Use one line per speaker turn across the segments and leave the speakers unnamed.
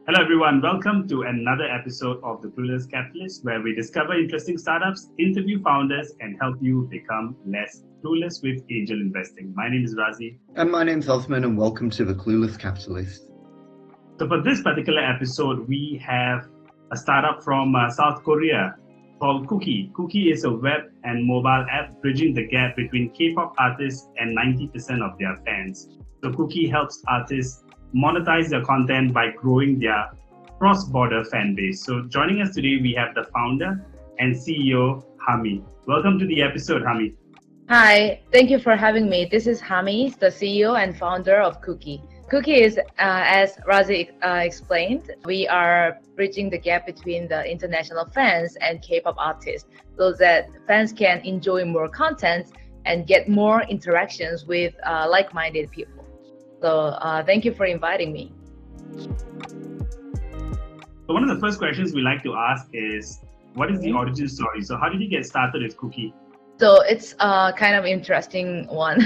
Hello, everyone. Welcome to another episode of the Clueless Capitalist, where we discover interesting startups, interview founders, and help you become less clueless with angel investing. My name is Razi.
And my name's Osman, and welcome to the Clueless Capitalist.
So, for this particular episode, we have a startup from South Korea called Kooky. Kooky is a web and mobile app bridging the gap between K-pop artists and 90% of their fans. So, Kooky helps artists monetize their content by growing their cross-border fan base. So joining us today, we have the founder and CEO, Hami. Welcome to the episode, Hami.
Hi, thank you for having me. This is Hami, the CEO and founder of Kooky. Kooky is, as Razi explained, we are bridging the gap between the international fans and K-pop artists so that fans can enjoy more content and get more interactions with like-minded people. So thank you for inviting me.
So one of the first questions we like to ask is, what is the origin story? So how did you get started with Kooky?
So it's a kind of interesting one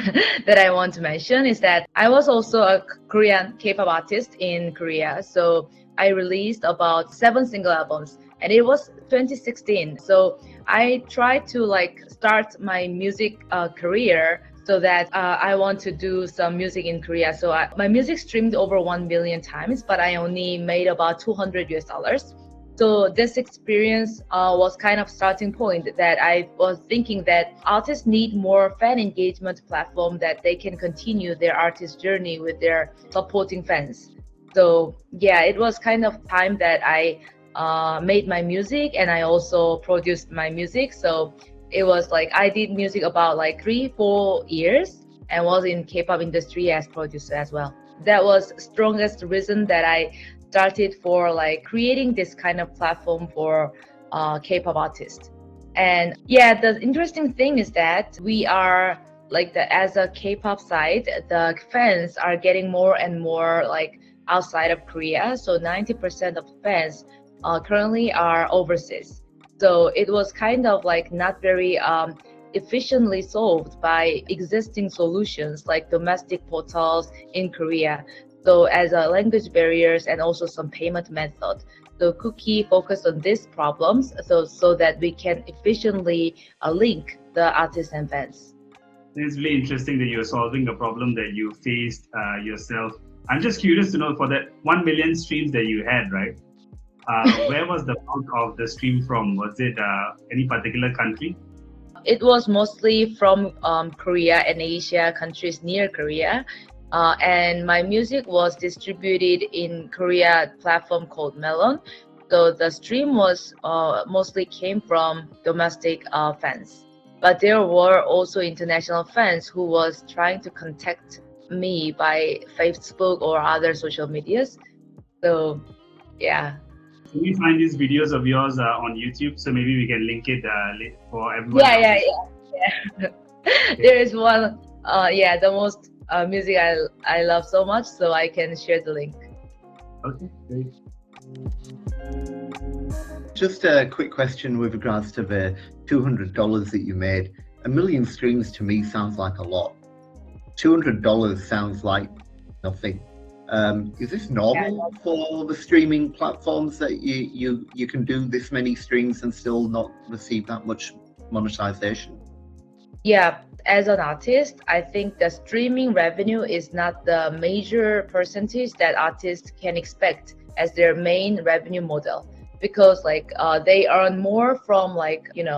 that I want to mention is that I was also a Korean K-pop artist in Korea. So I released about 7 single albums and it was 2016. So I tried to start my music career so that I want to do some music in Korea. So my music streamed over 1 million times, but I only made about $200. So this experience was kind of starting point that I was thinking that artists need more fan engagement platform that they can continue their artist journey with their supporting fans. So yeah, it was kind of time that I made my music and I also produced my music. So it was I did music about 3-4 years and was in K-pop industry as producer as well. That was strongest reason that I started for creating this kind of platform for K-pop artists. And yeah, the interesting thing is that we are as a K-pop side, the fans are getting more and more outside of Korea. So 90% of fans currently are overseas. So it was kind of not very efficiently solved by existing solutions like domestic portals in Korea. So as a language barriers and also some payment method. So Kooky focused on these problems so that we can efficiently link the artists and fans.
It's really interesting that you're solving a problem that you faced yourself. I'm just curious to know, for that 1 million streams that you had, right? Where was the bulk of the stream from? Was it any particular country?
It was mostly from Korea and Asia countries near Korea. And my music was distributed in Korea platform called Melon. So the stream was mostly came from domestic fans. But there were also international fans who was trying to contact me by Facebook or other social medias. So yeah.
Can we find these videos of yours on YouTube? So maybe we can link it for everyone.
Yeah. There is one, the most music I love so much, so I can share the link.
Okay, great.
Just a quick question with regards to the $200 that you made. 1 million streams to me sounds like a lot. $200 sounds like nothing. Is this normal for the streaming platforms that you can do this many streams and still not receive that much monetization?
Yeah, as an artist, I think the streaming revenue is not the major percentage that artists can expect as their main revenue model, because they earn more from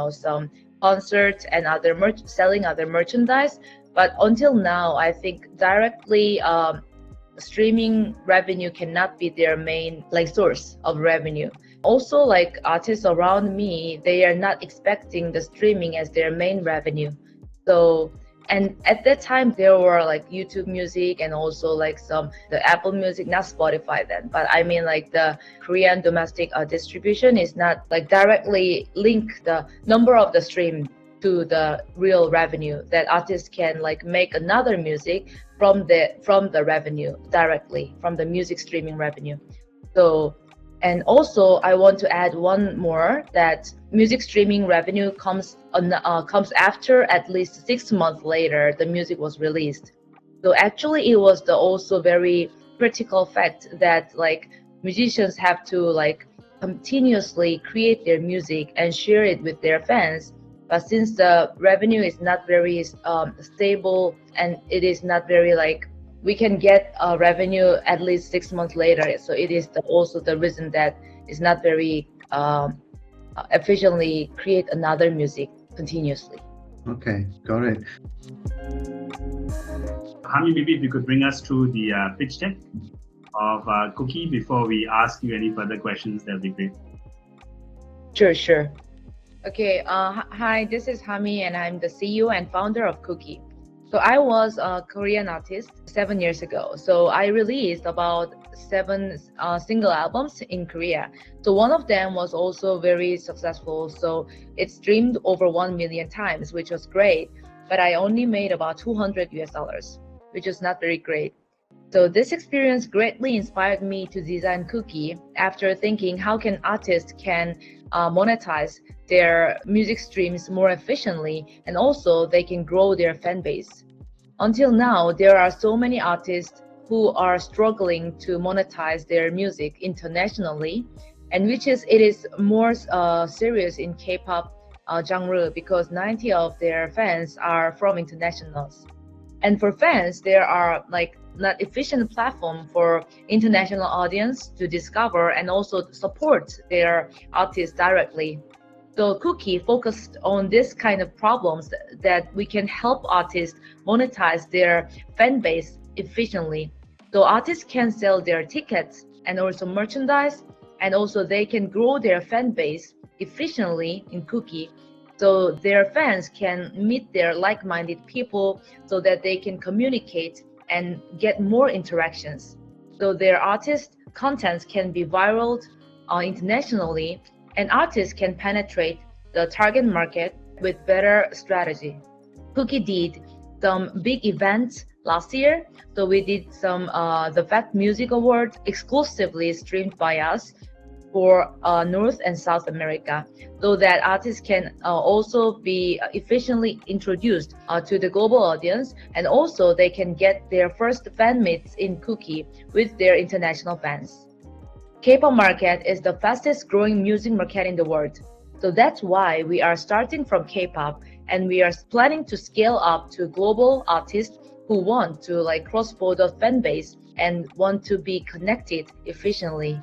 some concerts and other selling other merchandise. But until now, I think directly streaming revenue cannot be their main source of revenue. Also, artists around me, they are not expecting the streaming as their main revenue. So, and at that time there were YouTube Music and also the Apple Music, not Spotify then, but I mean the Korean domestic distribution is not directly link the number of the stream to the real revenue that artists can make another music from the revenue directly from the music streaming revenue. So, and also I want to add one more, that music streaming revenue comes after at least 6 months later the music was released. So actually it was the also very critical fact that musicians have to like continuously create their music and share it with their fans. But since the revenue is not very stable, and it is not very like we can get revenue at least 6 months later, so it is also the reason that it's not very efficiently create another music continuously.
Okay, got it.
Hami, maybe if you could bring us through the pitch deck of Kooky before we ask you any further questions, that'd be great.
Sure. Okay, hi, this is Hami, and I'm the CEO and founder of Kooky. So I was a Korean artist 7 years ago. So I released about 7 single albums in Korea. So one of them was also very successful. So it streamed over 1 million times, which was great. But I only made about $200, which is not very great. So this experience greatly inspired me to design Kooky after thinking how can artists can monetize their music streams more efficiently, and also they can grow their fan base. Until now, there are so many artists who are struggling to monetize their music internationally, and it is more serious in K-pop genre because 90% of their fans are from internationals. And for fans, there are like not efficient platform for international audience to discover and also support their artists directly. So Kooky focused on this kind of problems that we can help artists monetize their fan base efficiently. So artists can sell their tickets and also merchandise, and also they can grow their fan base efficiently in Kooky. So their fans can meet their like-minded people so that they can communicate and get more interactions. So their artist contents can be viral internationally, and artists can penetrate the target market with better strategy. Kooky did some big events last year. So we did some the Fact Music Award exclusively streamed by us for North and South America, so that artists can also be efficiently introduced to the global audience, and also they can get their first fan meets in Kooky with their international fans. K-pop market is the fastest growing music market in the world. So that's why we are starting from K-pop, and we are planning to scale up to global artists who want to like cross-border fan base and want to be connected efficiently.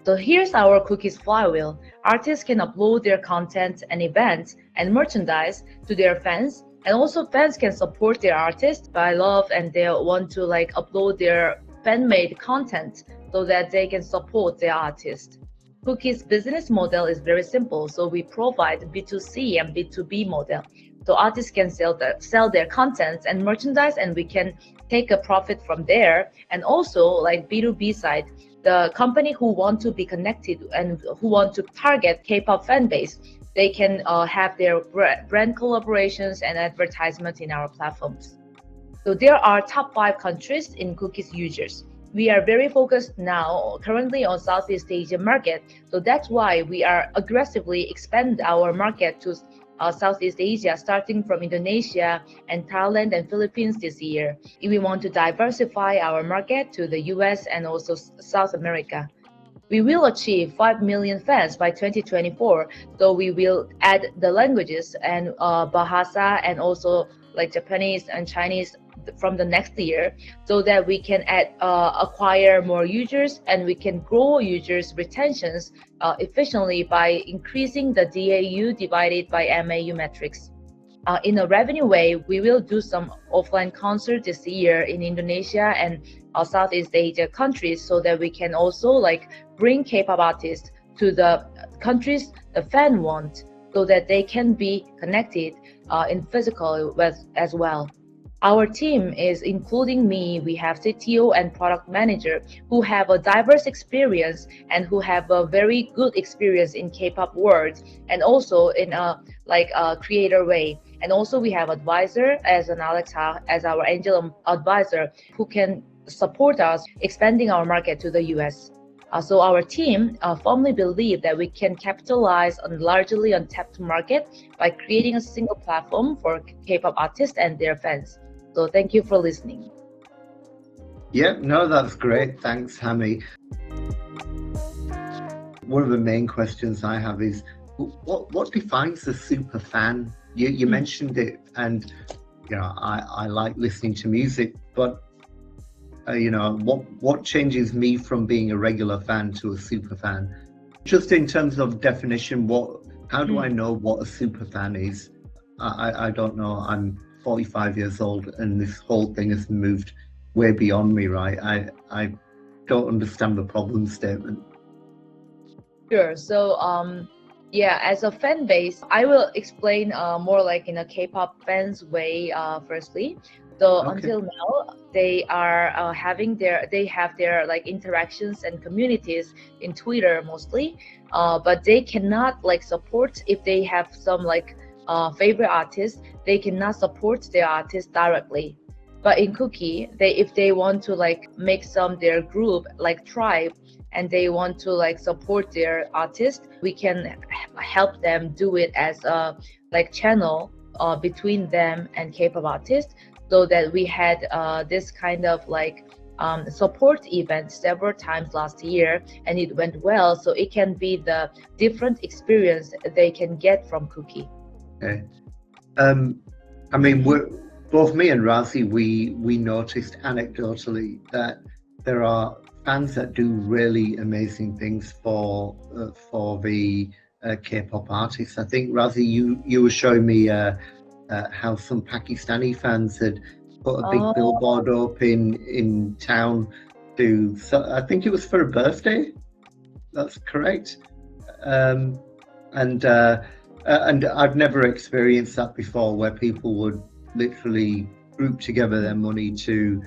So here's our Kooky's flywheel. Artists can upload their content and events and merchandise to their fans, and also fans can support their artists by love, and they want to like upload their fan-made content so that they can support their artist. Kooky's business model is very simple. So we provide B2C and B2B model. So artists can sell their contents and merchandise, and we can take a profit from there. And also like B2B side, the company who want to be connected and who want to target K-pop fan base, they can have their brand collaborations and advertisements in our platforms. So there are top 5 countries in Kooky's users. We are very focused now currently on Southeast Asia market. So that's why we are aggressively expand our market to Southeast Asia, starting from Indonesia and Thailand and Philippines this year. We want to diversify our market to the US and also South America. We will achieve 5 million fans by 2024. So we will add the languages and Bahasa and also like Japanese and Chinese from the next year, so that we can acquire more users, and we can grow users retentions efficiently by increasing the DAU divided by MAU metrics. In a revenue way, we will do some offline concerts this year in Indonesia and Southeast Asia countries, so that we can also like bring K-pop artists to the countries the fan want, so that they can be connected in physical as well. Our team is including me. We have CTO and product manager who have a diverse experience and who have a very good experience in K-pop world, and also in a creator way. And also we have advisor as an Alex as our angel advisor who can support us expanding our market to the US. So our team firmly believe that we can capitalize on largely untapped market by creating a single platform for K-pop artists and their fans. So thank you for listening.
Yeah, no, that's great. Thanks, Hami. one of the main questions I have is, what defines a super fan? You mentioned it, and I like listening to music, but what changes me from being a regular fan to a super fan? Just in terms of definition, how do I know what a super fan is? I don't know. I'm 45 years old, and this whole thing has moved way beyond me, right? I don't understand the problem statement.
Sure. So, as a fan base, I will explain more like in a K-pop fans way. Firstly, so until now, they are they have their like interactions and communities in Twitter mostly, but they cannot like support if they have some like favorite artists. They cannot support their artist directly. But in Kooky, if they want to like make their group like tribe, and they want to like support their artist, we can help them do it as a like channel between them and K-pop artists, so that we had this kind of like support event several times last year, and it went well. So it can be the different experience they can get from Kooky.
Okay. I mean, both me and Razi, we noticed anecdotally that there are fans that do really amazing things for the K-pop artists. I think, Razi, you were showing me how some Pakistani fans had put a big billboard up in town I think it was for a birthday. That's correct. And I've never experienced that before, where people would literally group together their money to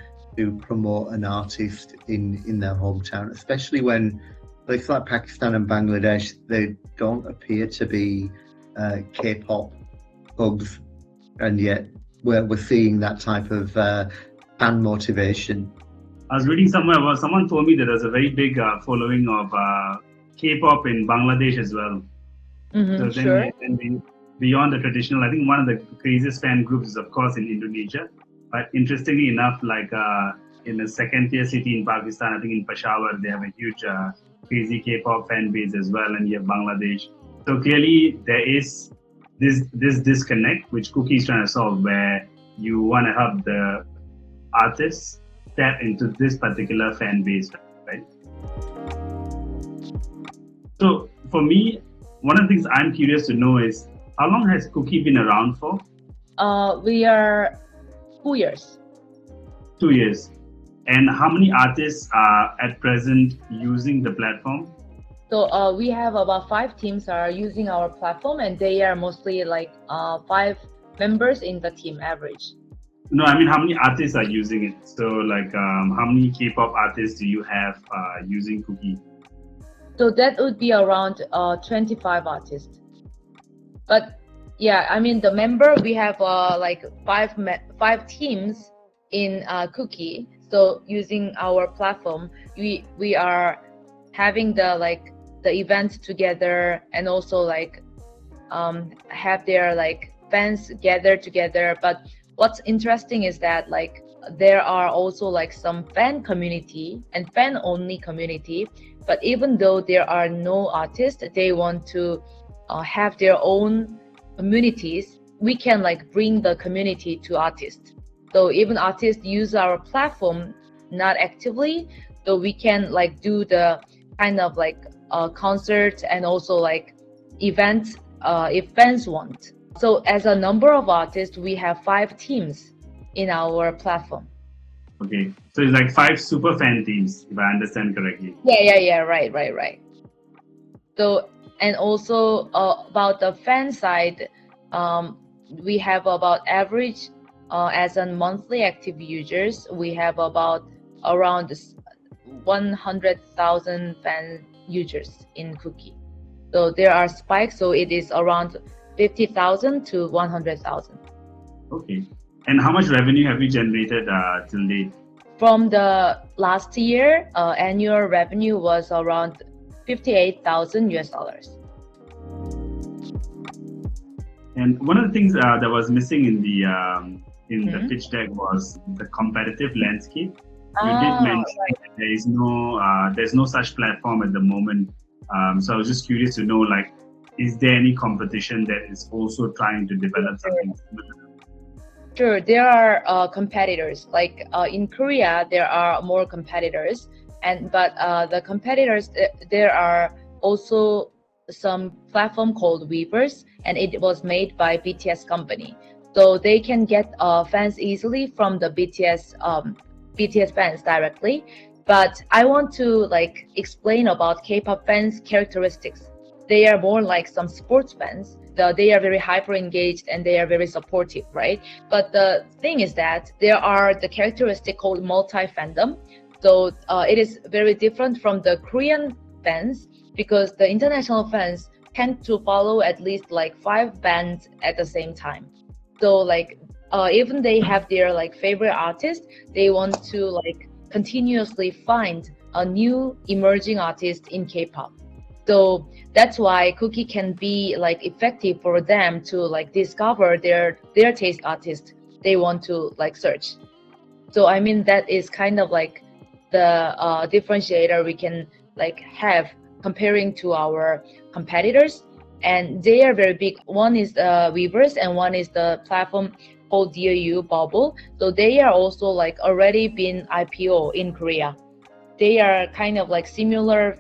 promote an artist in their hometown, especially when places like Pakistan and Bangladesh, they don't appear to be K-pop hubs, and yet we're seeing that type of fan motivation.
I was reading somewhere about someone told me that there's a very big following of K-pop in Bangladesh as well. So then beyond the traditional, I think one of the craziest fan groups is of course in Indonesia. But interestingly enough, like in a second-tier city in Pakistan, I think in Peshawar, they have a huge crazy K-pop fan base as well, and you have Bangladesh. So clearly there is this disconnect which Kooky is trying to solve, where you want to help the artists tap into this particular fan base, right? So for me, one of the things I'm curious to know is, how long has Kooky been around for?
We are 2 years.
2 years. And how many artists are at present using the platform?
So we have about 5 teams are using our platform, and they are mostly like 5 members in the team average.
No, I mean how many artists are using it? So like how many K-pop artists do you have using Kooky?
So that would be around 25 artists. But yeah, I mean the member, we have like 5 teams in Kooky. So using our platform, we are having the events together, and also like have their like fans gather together. But what's interesting is that like there are also like some fan community and fan only community. But even though there are no artists, they want to have their own communities. We can like bring the community to artists. So even artists use our platform not actively, so we can like do the kind of like concert and also like events if fans want. So as a number of artists, we have 5 teams in our platform.
Okay, so it's like 5 super fan teams, if I understand correctly.
Yeah, right. So, and also about the fan side, we have about average as a monthly active users, we have about around 100,000 fan users in Kooky. So there are spikes, so it is around 50,000 to 100,000.
Okay. And how much revenue have you generated till date?
From the last year, annual revenue was around $58,000.
And one of the things that was missing in the pitch deck was the competitive landscape. You did mention that there's no such platform at the moment So I was just curious to know, like, is there any competition that is also trying to develop something similar?
Sure, there are competitors. Like in Korea, there are more competitors, but the competitors there are also some platform called Weavers, and it was made by BTS company, so they can get fans easily from the BTS fans directly. But I want to like explain about K-pop fans characteristics. They are more like some sports fans. They are very hyper engaged and they are very supportive, right? But the thing is that there are the characteristic called multi-fandom. So it is very different from the Korean fans, because the international fans tend to follow at least like 5 bands at the same time. So like even they have their like favorite artist, they want to like continuously find a new emerging artist in K-pop. So that's why Kooky can be like effective for them to like discover their taste artist they want to like search. So I mean that is kind of like the differentiator we can like have comparing to our competitors, and they are very big. One is Weavers and one is the platform called DAU Bubble. So they are also like already been IPO in Korea. They are kind of like similar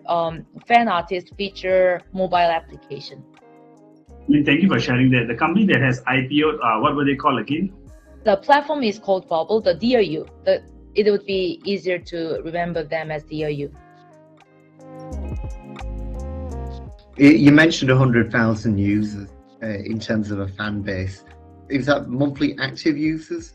fan artist feature mobile application.
I mean, thank you for sharing that. The company that has IPO'd, what were they called again?
The platform is called Bubble, the DAU. It would be easier to remember them as DAU.
You mentioned 100,000 users in terms of a fan base. Is that monthly active users?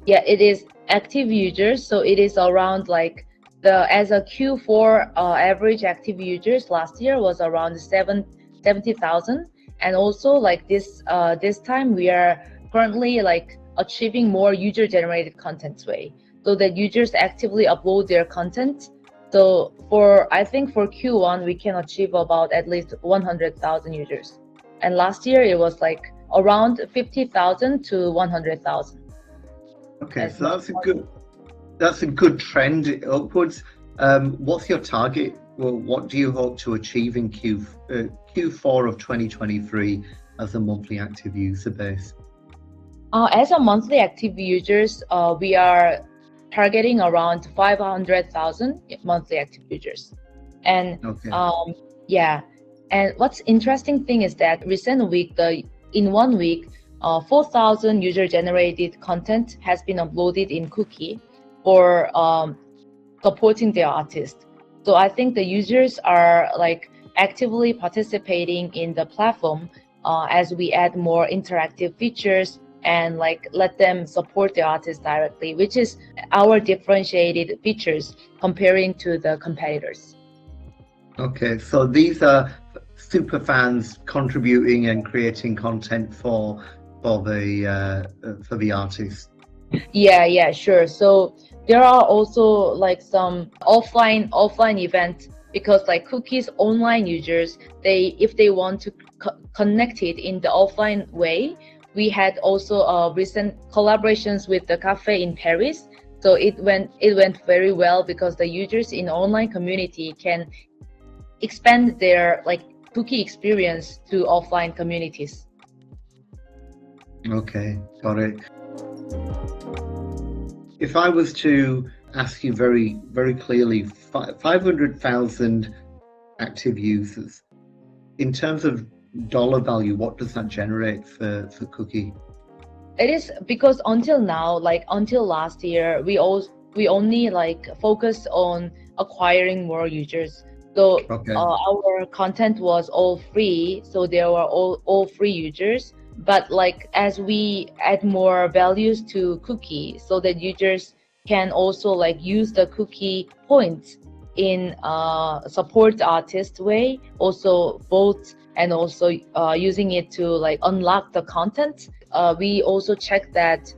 Yeah, it is active users. So it is around like as a Q4 average active users last year was around 70,000, and also like this time we are currently like achieving more user generated content way, so that users actively upload their content. So I think for Q1 we can achieve about at least 100,000 users, and last year it was like around 50,000 to 100,000.
Okay, so that's a good trend upwards. What's your target? Well, what do you hope to achieve in Q4 of 2023 as a monthly active user base?
As a monthly active users, we are targeting around 500,000 monthly active users. And
okay.
Yeah, and what's interesting thing is that recent week, in 1 week, 4,000 user generated content has been uploaded in Kooky for supporting their artist. So I think the users are like actively participating in the platform as we add more interactive features and like let them support the artist directly, which is our differentiated features comparing to the competitors.
Okay, so these are super fans contributing and creating content for the artist.
Yeah, sure. So there are also like some offline events, because like Kooky's online users, if they want to connect it in the offline way, we had also recent collaborations with the cafe in Paris. So it went very well, because the users in online community can expand their like Kooky experience to offline communities.
Okay, got it. If I was to ask you very, very clearly, 500,000 active users, in terms of dollar value, what does that generate for Kooky?
It is because until now, like until last year, we only like focused on acquiring more users. So
Okay.
Our content was all free, so there were all free users. But like as we add more values to Kooky, so that users can also like use the Kooky points in support artist way, also vote, and also using it to like unlock the content. We also check that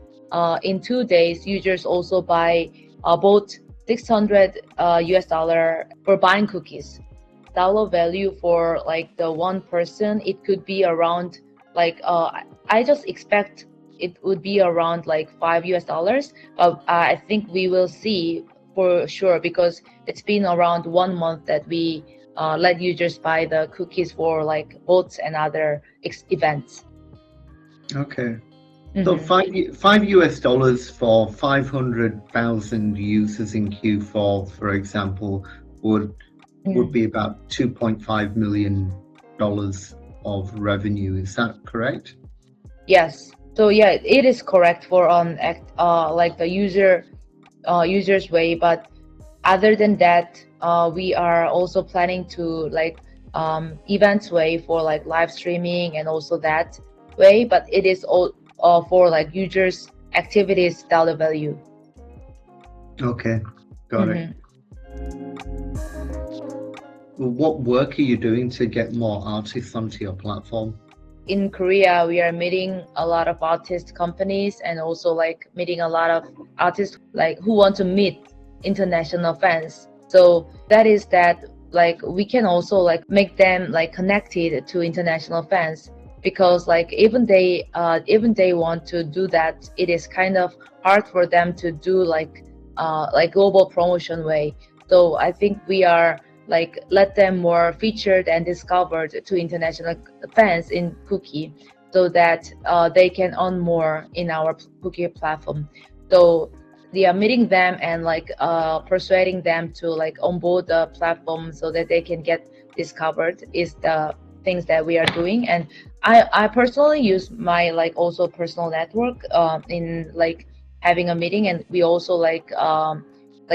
in 2 days, users also buy both $600 US for buying cookies. Dollar value for like the one person, it could be around like I just expect it would be around like $5 US, but I think we will see for sure, because it's been around 1 month that we let users buy the cookies for like votes and other events.
Okay. So five US dollars for 500,000 users in Q4, for example, would be about $2.5 million of revenue. Is that correct?
Yes. So yeah, it is correct for like the user's way. But other than that, we are also planning to like events way for like live streaming and also that way. But it is all for like users activities dollar value.
Okay, got it. What work are you doing to get more artists onto your platform?
In Korea, we are meeting a lot of artist companies and also like meeting a lot of artists like who want to meet international fans. So that is that like we can also like make them like connected to international fans, because like even they want to do that, it is kind of hard for them to do like global promotion way. So I think we are like let them more featured and discovered to international fans in Kooky, so that they can earn more in our Kooky platform. So they are meeting them and like persuading them to like onboard the platform so that they can get discovered is the things that we are doing. And I personally use my like also personal network in like having a meeting, and we also like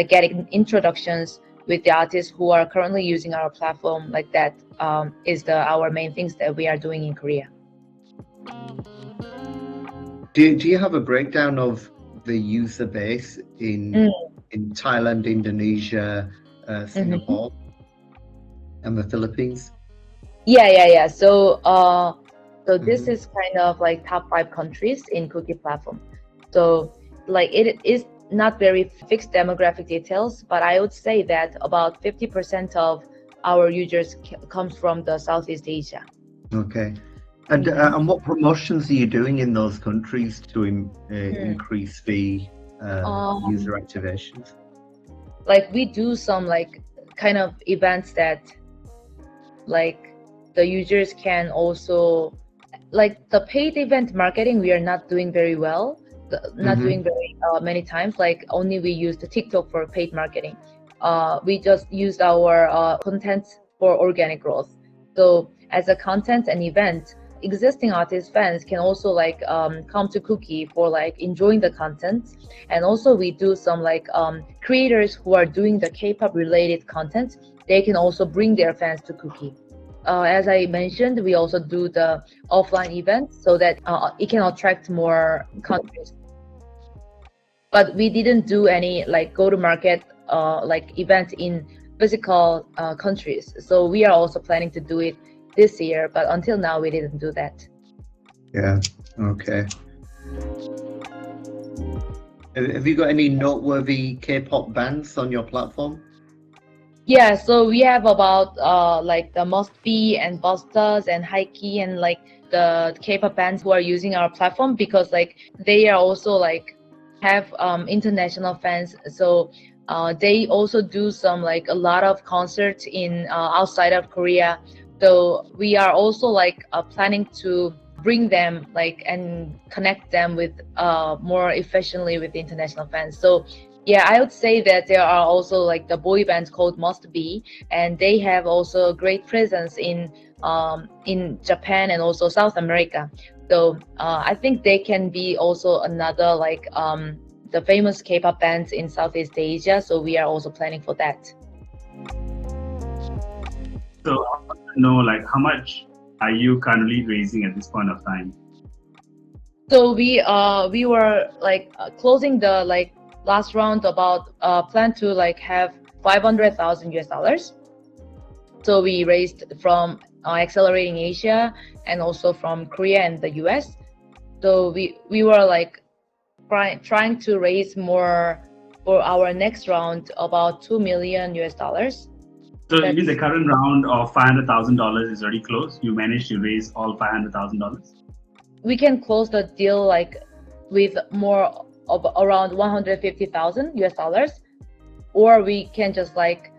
getting introductions with the artists who are currently using our platform. Like that is our main things that we are doing in Korea.
Do you have a breakdown of the user base in Thailand, Indonesia, Singapore, and the Philippines?
Yeah. So this is kind of like top 5 countries in Kooky platform. So like it is not very fixed demographic details, but I would say that about 50% of our users comes from the Southeast Asia.
Okay. And what promotions are you doing in those countries to increase the user activations?
Like we do some like kind of events that like the users can also like the paid event marketing. We are not doing very well. Not doing very many times. Like only we use the TikTok for paid marketing. We just used our content for organic growth. So as a content and event, existing artist fans can also like come to Kooky for like enjoying the content. And also we do some like creators who are doing the K-pop related content, they can also bring their fans to Kooky. As I mentioned, we also do the offline events so that it can attract more countries. But we didn't do any like go-to-market like events in physical countries. So we are also planning to do it this year, but until now we didn't do that.
Yeah. Okay. Have you got any noteworthy K-pop bands on your platform?
Yeah, so we have about like the Must Be and Bustas and Haiki and like the K-pop bands who are using our platform, because like they are also like have international fans. So they also do some like a lot of concerts in outside of Korea. So we are also like planning to bring them like and connect them with more efficiently with international fans. So yeah, I would say that there are also like the boy bands called Must Be, and they have also a great presence in Japan and also South America. So I think they can be also another like the famous K-pop bands in Southeast Asia. So we are also planning for that.
So I want to know like how much are you currently raising at this point of time?
So we were like closing the like last round about plan to like have $500,000. So we raised from Accelerating Asia and also from Korea and the US. So we were like trying to raise more for our next round, about $2 million.
So you mean the current round of $500,000 is already closed? You managed to raise all $500,000?
We can close the deal like with more of around $150,000, or we can just like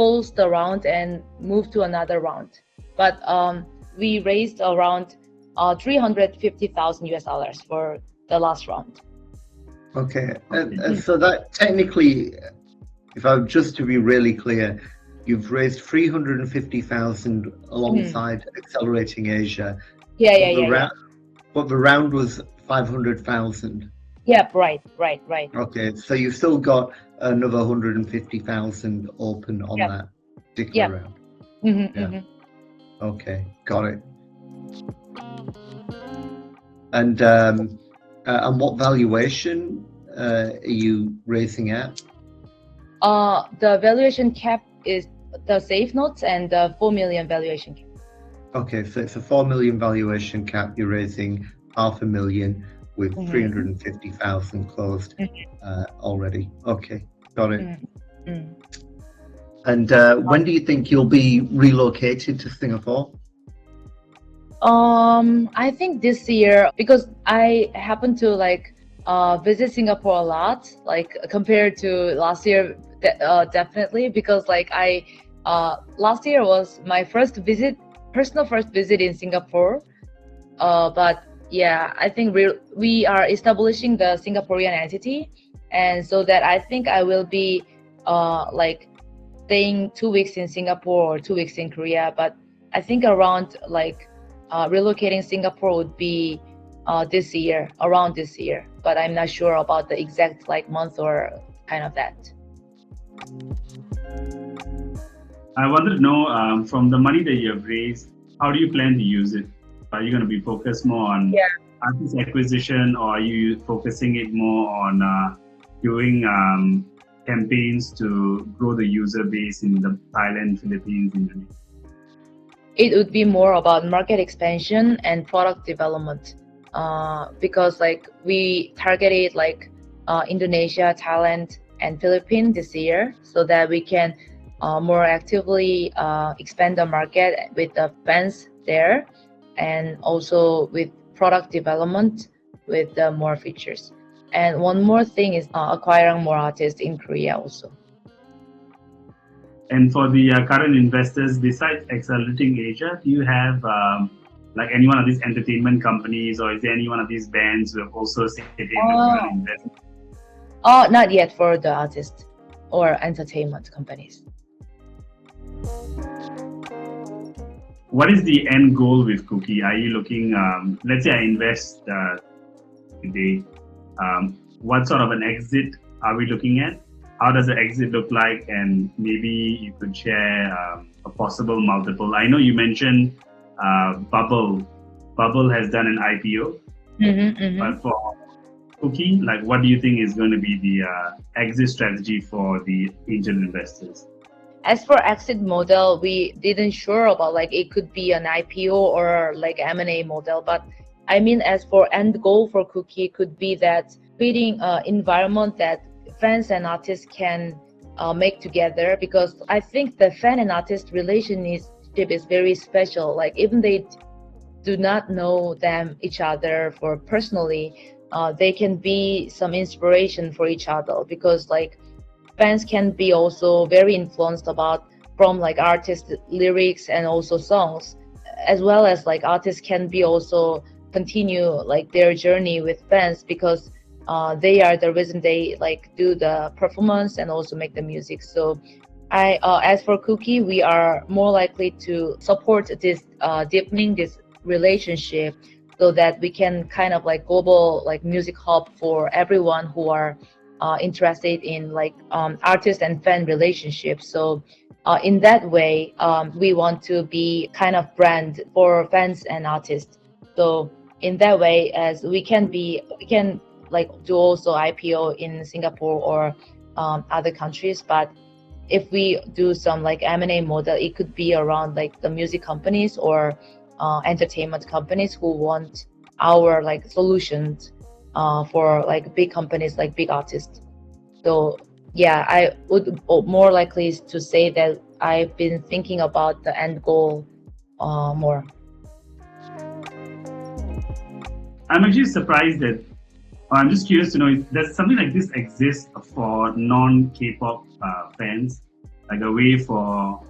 close the round and move to another round. But we raised around 350,000 US dollars for the last round.
Okay, and so that technically, if I'm just to be really clear, you've raised 350,000 alongside Accelerating Asia.
Yeah.
But the round was 500,000.
Yeah, right.
Okay, so you've still got another 150,000 open on that particular round. Okay, got it. And what valuation are you raising at?
The valuation cap is the safe notes and the 4 million valuation cap.
Okay, so it's a 4 million valuation cap. You're raising 500,000 with 350,000 closed already. Okay, got it. And when do you think you'll be relocated to Singapore?
I think this year, because I happen to visit Singapore a lot, like compared to last year, definitely, because I last year was my personal first visit in Singapore. But yeah, I think we are establishing the Singaporean entity, and so that I think I will be staying 2 weeks in Singapore or 2 weeks in Korea. But I think around relocating Singapore would be around this year, but I'm not sure about the exact month or kind of that.
I wanted to know from the money that you have raised, how do you plan to use it? Are you going to be focused more on artist acquisition, or are you focusing it more on doing campaigns to grow the user base in the Thailand, Philippines, Indonesia?
It would be more about market expansion and product development, because we targeted Indonesia, Thailand, and Philippines this year, so that we can more actively expand the market with the fans there, and also with product development with more features. And one more thing is acquiring more artists in Korea also.
And for the current investors, besides Accelerating Asia, do you have any one of these entertainment companies, or is there any one of these bands who have also said they want to invest?
Not yet for the artists or entertainment companies.
What is the end goal with Kooky? Are you looking, let's say I invest today, what sort of an exit are we looking at? How does the exit look like? And maybe you could share a possible multiple. I know you mentioned Bubble. Bubble has done an IPO. But for Kooky, what do you think is going to be the exit strategy for the angel investors?
As for exit model, we didn't sure about it could be an IPO or M&A model. But I mean, as for end goal for Kooky, could be that creating an environment that fans and artists can make together, because I think the fan and artist relationship is very special. Even they do not know each other for personally, they can be some inspiration for each other, because fans can be also very influenced from artist lyrics and also songs, as well as artists can be also continue their journey with fans, because they are the reason they do the performance and also make the music. So as for Kooky, we are more likely to support this deepening this relationship, so that we can kind of global music hub for everyone who are interested in artist and fan relationships. So in that way, we want to be kind of brand for fans and artists. So in that way, as we can do also IPO in Singapore or other countries. But if we do some M&A model, it could be around the music companies or entertainment companies who want our solutions for big companies, big artists. So yeah, I would more likely to say that I've been thinking about the end goal more.
I'm actually surprised that, I'm just curious to know, does something like this exist for non-K-pop fans? like a way for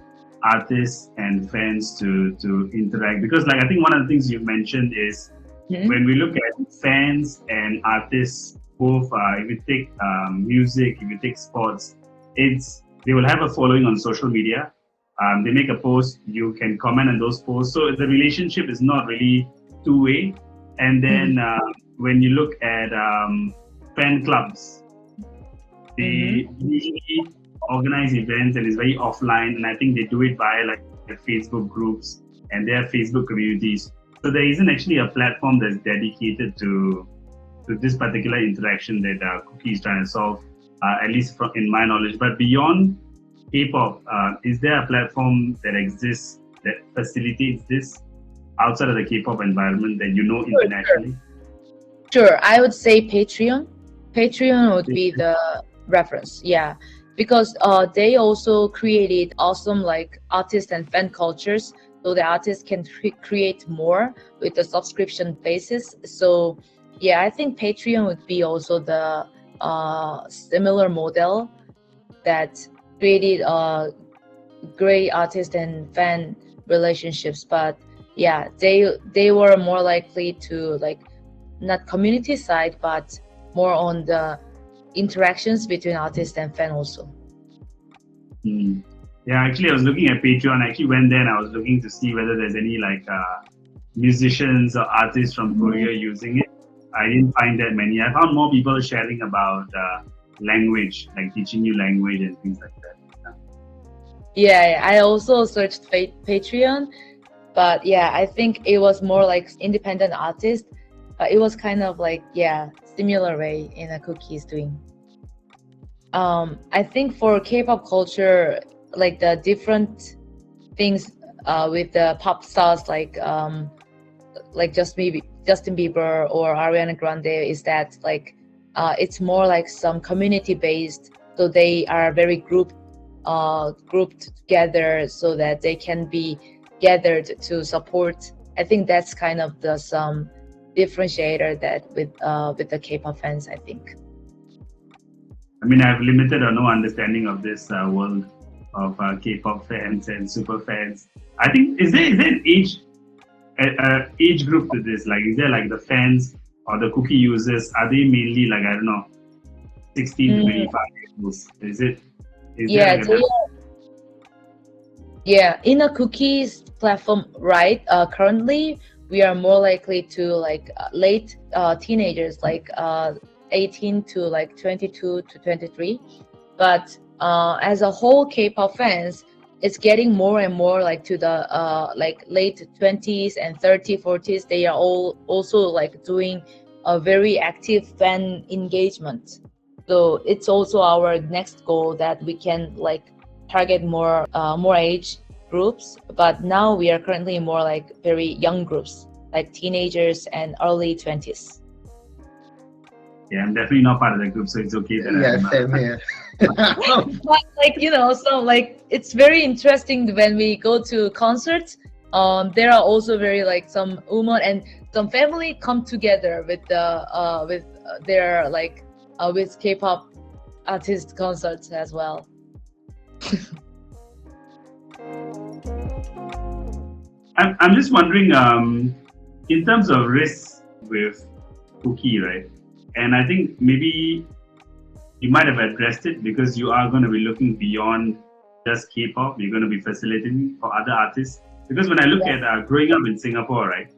artists and fans to interact. Because like I think one of the things you mentioned is when we look at fans and artists, both if you take music, if you take sports, they will have a following on social media. They make a post, you can comment on those posts. So the relationship is not really two-way. And then when you look at fan clubs, they usually organize events and it's very offline. And I think they do it via like Facebook groups and their Facebook communities. So there isn't actually a platform that's dedicated to this particular interaction that Kooky is trying to solve, at least in my knowledge. But beyond K-pop, is there a platform that exists that facilitates this outside of the K-pop environment that you know internationally?
Sure, I would say Patreon. Patreon would be the reference, yeah, because they also created awesome like artist and fan cultures, so the artists can create more with the subscription basis. So yeah, I think Patreon would be also the similar model that created great artist and fan relationships. But yeah, they were more likely to like not community side, but more on the interactions between artist and fan also.
Yeah, actually, I was looking at Patreon. I actually went there and I was looking to see whether there's any like musicians or artists from Korea using it. I didn't find that many. I found more people sharing about language, like teaching you language and things like that.
Yeah, I also searched Patreon, but yeah, I think it was more like independent artist. But it was kind of like, yeah, similar way in a Kooky is doing. I think for K-pop culture, like the different things with the pop stars like Justin Bieber or Ariana Grande is that like it's more like some community based, so they are very grouped together so that they can be gathered to support. I think that's kind of the some differentiator that with the K-pop fans, I think.
I mean, I have limited or no understanding of this world of K-pop fans and super fans. I think is there an age group to this? Like, is there like the fans or the Kooky users? Are they mainly like, I don't know, 16 to 25 years old? Is it?
Yeah, in a Kooky's platform, right? Currently, we are more likely to like late teenagers, like 18 to like 22 to 23. But as a whole, K-pop fans, it's getting more and more like to the like late 20s and 30s, 40s. They are all also like doing a very active fan engagement. So it's also our next goal that we can like target more age groups. But now we are currently more like very young groups, like teenagers and early 20s.
Yeah, I'm definitely not part of the group, so it's okay that
same here.
But like, you know, so like it's very interesting when we go to concerts. There are also very like some women and some family come together with the with their like with K-pop artist concerts as well.
I'm just wondering, in terms of risks with Kooky, right? And I think maybe you might have addressed it because you are going to be looking beyond just K-pop. You're going to be facilitating for other artists. Because when I look at growing up in Singapore, right,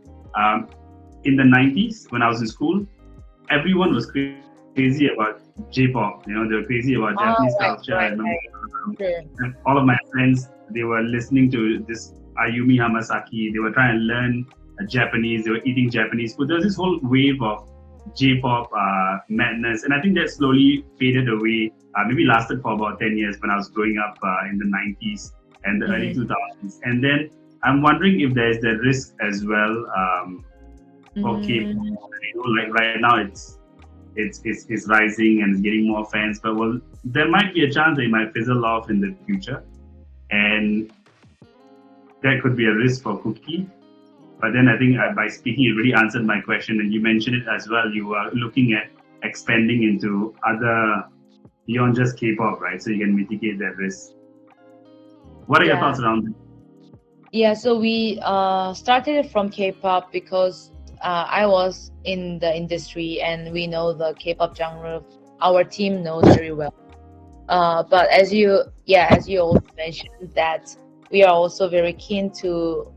in the 90s when I was in school, everyone was crazy about J-pop. You know, they were crazy about Japanese culture. I remember all of my friends, they were listening to this Ayumi Hamasaki. They were trying to learn Japanese. They were eating Japanese food. There was this whole wave of J-pop madness, and I think that slowly faded away. Maybe lasted for about 10 years when I was growing up in the 90s and the early 2000s. And then I'm wondering if there's the risk as well for K-pop. You know, like right now it's rising and it's getting more fans, but well, there might be a chance that it might fizzle off in the future, and that could be a risk for Kooky. But then I think by speaking, it really answered my question, and you mentioned it as well. You are looking at expanding into other beyond just K-pop, right? So you can mitigate that risk. What are your
Yeah.
thoughts around it?
Yeah, so we started from K-pop because I was in the industry and we know the K-pop genre. Our team knows very well. But as you also mentioned that we are also very keen to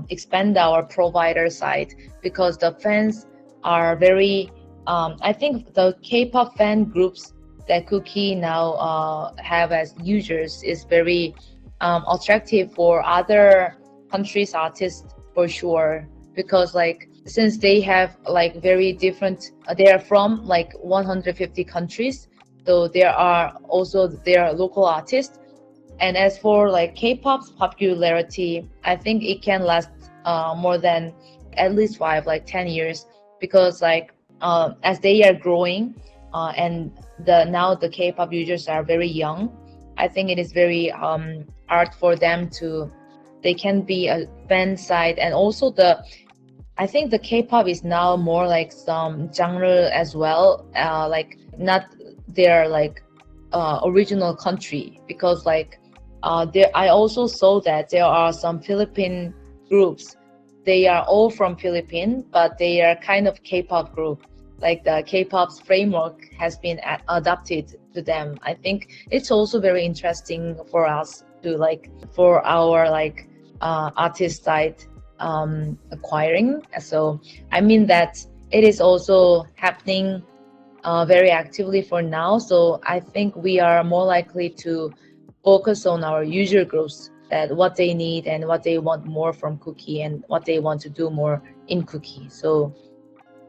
expand our provider side because the fans are very. I think the K-pop fan groups that Kooky now have as users is very attractive for other countries' artists for sure because like since they have like very different they are from like 150 countries, so there are also their local artists. And as for like K-pop's popularity, I think it can last more than at least 5 like 10 years because like as they are growing and now the K-pop users are very young. I think it is very hard for them to they can be a fan side. And also I think the K-pop is now more like some genre as well, like not their like original country because like there I also saw that there are some Philippine groups. They are all from Philippines, but they are kind of K-pop group. Like the K-pop's framework has been adapted to them. I think it's also very interesting for us to like for our like artist side acquiring. So I mean that it is also happening very actively for now. So I think we are more likely to focus on our user groups that what they need and what they want more from Kooky and what they want to do more in Kooky. So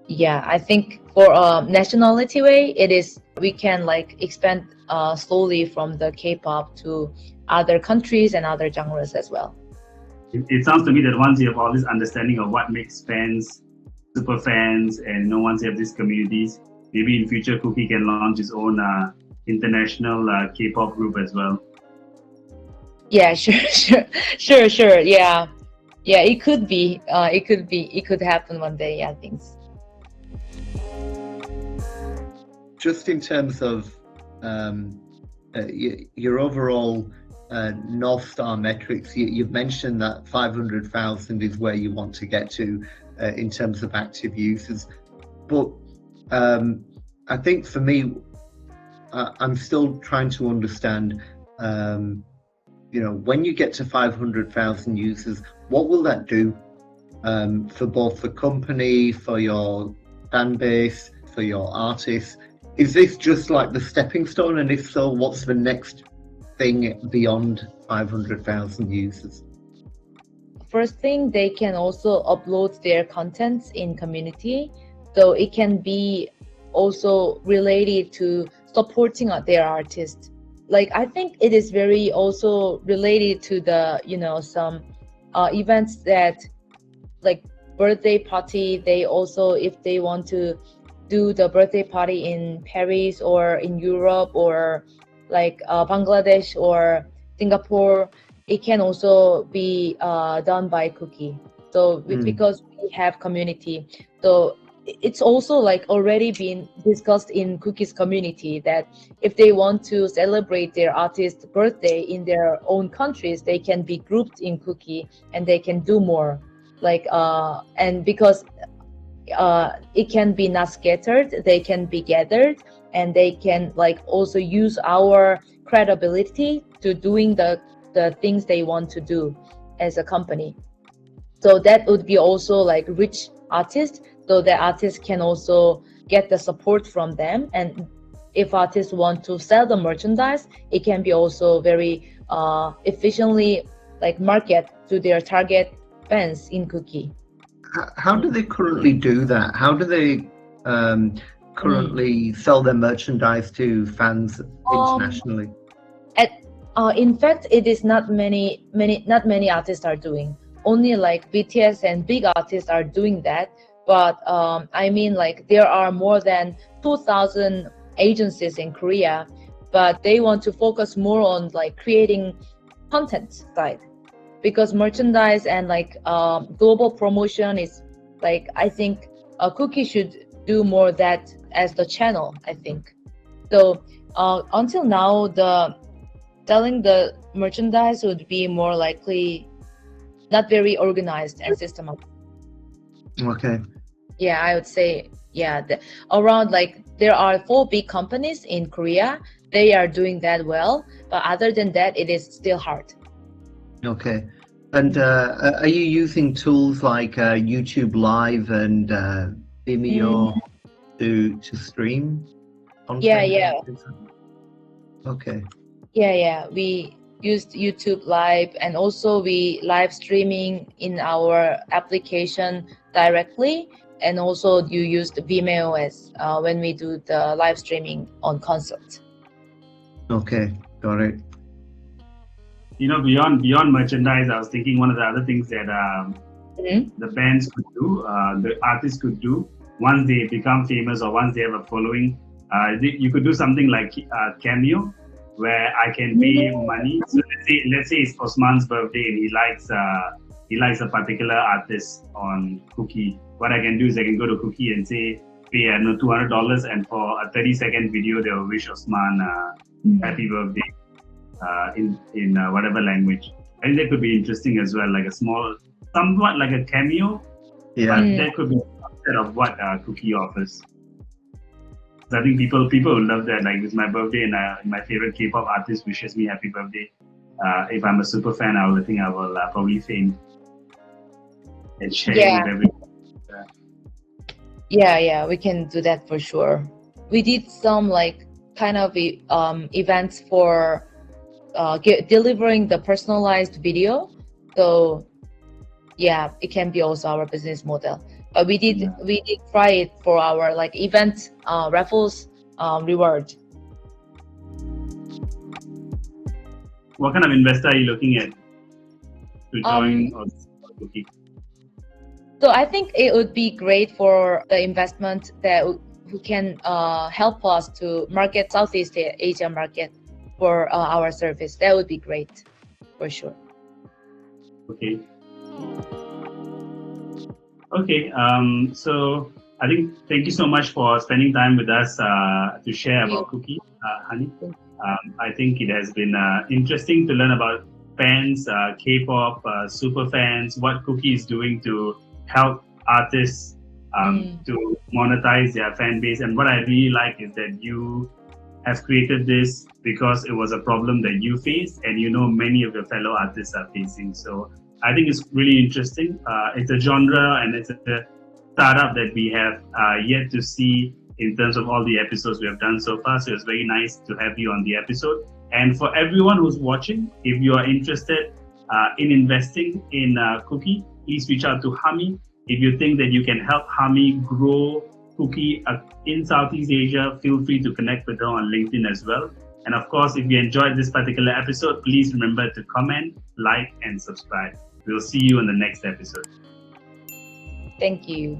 yeah, I think for nationality way, it is we can like expand slowly from the K-pop to other countries and other genres as well.
It sounds to me that once you have all this understanding of what makes fans, super fans, and once you have these communities, maybe in future Kooky can launch its own international K-pop group as well.
Yeah, sure. Yeah, it could be. It could happen one day. Yeah, things.
Just in terms of your overall North Star metrics, you've mentioned that 500,000 is where you want to get to in terms of active users. But I think for me, I'm still trying to understand, when you get to 500,000 users, what will that do for both the company, for your fan base, for your artists? Is this just like the stepping stone? And if so, what's the next thing beyond 500,000 users?
First thing, they can also upload their contents in community, so it can be also related to supporting their artists. Like I think it is very also related to the some events that like birthday party. They also if they want to do the birthday party in Paris or in Europe or like Bangladesh or Singapore, it can also be done by Kooky. So because we have community, so it's also like already been discussed in Kooky's community that if they want to celebrate their artist's birthday in their own countries, they can be grouped in Kooky and they can do more. Like and because it can be not scattered, they can be gathered, and they can like also use our credibility to doing the things they want to do as a company. So that would be also like rich artists, so the artists can also get the support from them. And if artists want to sell the merchandise, it can be also very efficiently like market to their target fans in Kooky.
How do they currently do that? How do they currently sell their merchandise to fans internationally?
In fact, it is not many artists are doing. Only like BTS and big artists are doing that. But I mean, like there are more than 2,000 agencies in Korea, but they want to focus more on like creating content side, because merchandise and like global promotion is like I think Kooky should do more that as the channel. I think so. Until now, the selling the merchandise would be more likely not very organized and systematic.
Okay.
Yeah, I would say, yeah, around like there are 4 big companies in Korea. They are doing that well, but other than that, it is still hard.
Okay. And are you using tools like YouTube Live and Vimeo to stream content?
Yeah.
Okay.
Yeah. We used YouTube Live, and also we live streaming in our application directly, and also you used Vimeo as when we do the live streaming on concert.
Okay, got it.
Beyond merchandise, I was thinking one of the other things that the bands could do, the artists could do, once they become famous or once they have a following, you could do something like Cameo, where I can pay money. So let's say it's Osman's birthday and he likes a particular artist on Kooky. What I can do is I can go to Kooky and say, pay $200, and for a 30-second video, they will wish Osman happy birthday in whatever language. I think that could be interesting as well, like a small, somewhat like a cameo.
Yeah.
But that could be instead of what Kooky offers. So I think people will love that. Like, it's my birthday and my favorite K-pop artist wishes me happy birthday. If I'm a super fan, I think I will probably faint and share it with everyone.
Yeah, we can do that for sure. We did some like kind of events for delivering the personalized video. So yeah, it can be also our business model. But we did try it for our like event raffles reward.
What kind of investor are you looking at to join Kooky?
So I think it would be great for the investment that who can help us to market Southeast Asia market for our service. That would be great, for sure.
Okay. So I think thank you so much for spending time with us to share about Kooky, Hani. I think it has been interesting to learn about fans, K-pop, super fans, what Kooky is doing to help artists to monetize their fan base. And what I really like is that you have created this because it was a problem that you faced and many of your fellow artists are facing. So I think it's really interesting. It's a genre and it's a startup that we have yet to see in terms of all the episodes we have done so far. So it's very nice to have you on the episode. And for everyone who's watching, if you are interested in investing in Kooky, please reach out to Hami. If you think that you can help Hami grow Kooky in Southeast Asia, feel free to connect with her on LinkedIn as well. And of course, if you enjoyed this particular episode, please remember to comment, like, and subscribe. We'll see you in the next episode.
Thank you.